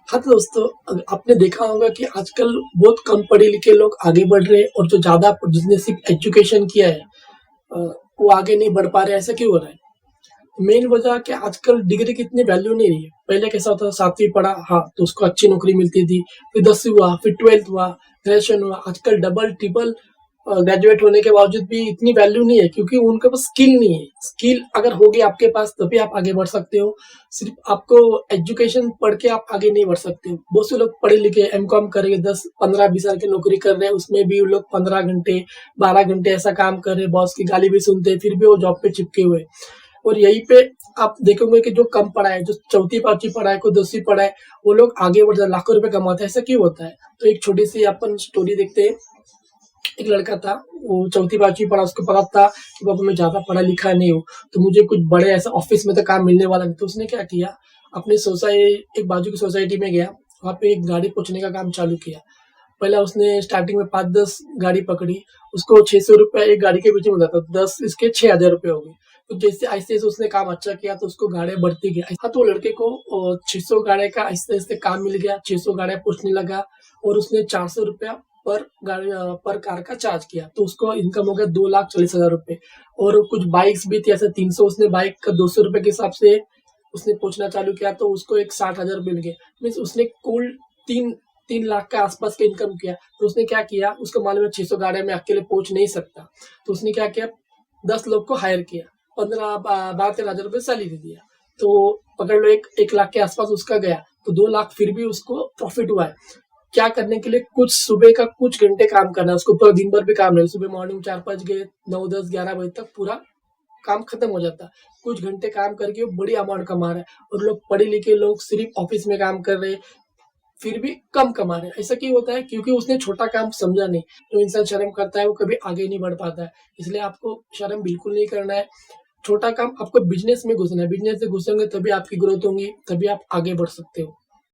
हाँ, तो दोस्तों आपने देखा होगा कि आजकल बहुत कम पढ़े-लिखे लोग आगे बढ़ रहे हैं और जो ज़्यादा जिसने सिर्फ़ एजुकेशन किया है अ, वो आगे नहीं बढ़ पा रहे हैं, ऐसा क्यों हो रहा है? मेन वजह कि आजकल डिग्री की इतनी वैल्यू नहीं रही है। पहले कैसा होता था 7वीं पढ़ा हाँ, तो उसको अच्छी नौकरी मिलती थी, फिर 10वीं हुआ, फिर 12th हुआ, ग्रेजुएशन हुआ। आजकल डबल, ट्रिपल ग्रेजुएट होने के बावजूद भी इतनी वैल्यू नहीं है क्योंकि उनके पास स्किल नहीं है। स्किल अगर होगी आपके पास तभी आप आगे बढ़ सकते हो। सिर्फ़ आपको एजुकेशन पढ़ के आप आगे नहीं बढ़ सकते हो। बहुत से लोग पढ़े-लिखे एमकॉम करके 10, 15, 20 साल की नौकरी कर रहे हैं, उसमें भी वो लोग 15 घंटे, 12 घंटे ऐसा काम कर रहे हैं, बॉस की गाली भी सुनते हैं, फिर भी वो जॉब पे चिपके हुए हैं। और यहीं पे आप देखोगे कि जो कम पढ़ा है, जो चौथी, 5वीं पढ़ा है, कोई 10वीं पढ़ा है, वो लोग आगे बढ़ जाते हैं, लाखों रुपए कमाते हैं, ऐसा क्यों होता है? तो एक छोटी-सी अपन स्टोरी देखते हैं। एक लड़का था, वो चौथी, 5वीं पढ़ा, उसको पता था कि बाबा मैं ज़्यादा पढ़ा-लिखा नहीं हूँ, तो मुझे कुछ बड़े ऐसे ऑफ़िस में तो काम मिलने वाला नहीं। तो उसने क्या किया, अपनी एक बाजू की सोसाइटी में गया, वहाँ पे एक गाड़ी पोंछने का काम चालू किया। पहला उसने स्टार्टिंग में 5-10 गाड़ी पकड़ी, उसको ₹600 एक गाड़ी के पीछे मिला था, 10 इसके ₹6000 हो गए। तो जैसे आहिस्ते-आहिस्ते उसने काम अच्छा किया तो उसको गाड़ियाँ बढ़ती गई। हाँ, तो लड़के को 600 गाड़ियों का आहिस्ते-आहिस्ते काम मिल गया, 600 गाड़ियाँ पूछने लगा और उसने ₹400 पर कार का चार्ज किया, तो उसको इनकम हो गया ₹2,40,000 और कुछ बाइक्स भी थी ऐसे 300 उसने बाइक का ₹200 के हिसाब से उसने पूछना चालू किया तो उसको एक 60,000 मिल गए। मीन्स उसने कुल 3 लाख के आसपास का इनकम किया। तो उसने क्या किया, उसको मालूम है 600 गाड़ियाँ मैं अकेले पहुँच नहीं सकता। तो उसने क्या किया 10 लोग को हायर किया, 15 12-13,000 सैलरी दिया। तो पकड़ लो 1 लाख के आसपास उसका गया, तो 2 लाख फिर भी उसको प्रॉफ़िट हुआ है। क्या करने के लिए कुछ सुबह का कुछ घंटे काम करना है, उसको पूरा दिन भर भी काम नहीं, सुबह मॉर्निंग 4-5 गए, 9, 10, 11 बजे तक पूरा काम खत्म हो जाता है। कुछ घंटे काम करके वो बड़ी अमाउंट कमा रहा है और लोग पढ़े-लिखे लोग सिर्फ़ ऑफ़िस में काम कर रहे हैं, फिर भी कम कमा रहे हैं। ऐसा क्यों होता है? क्योंकि उसने छोटा काम समझा नहीं। जो इंसान शर्म करता है वो कभी आगे नहीं बढ़ पाता है। इसलिए आपको शर्म बिल्कुल नहीं करना है। छोटा काम आपको बिज़नेस में घुसना है, बिज़नेस से घुसेंगे तभी आपकी ग्रोथ होगी, तभी आप आगे बढ़ सकते हो।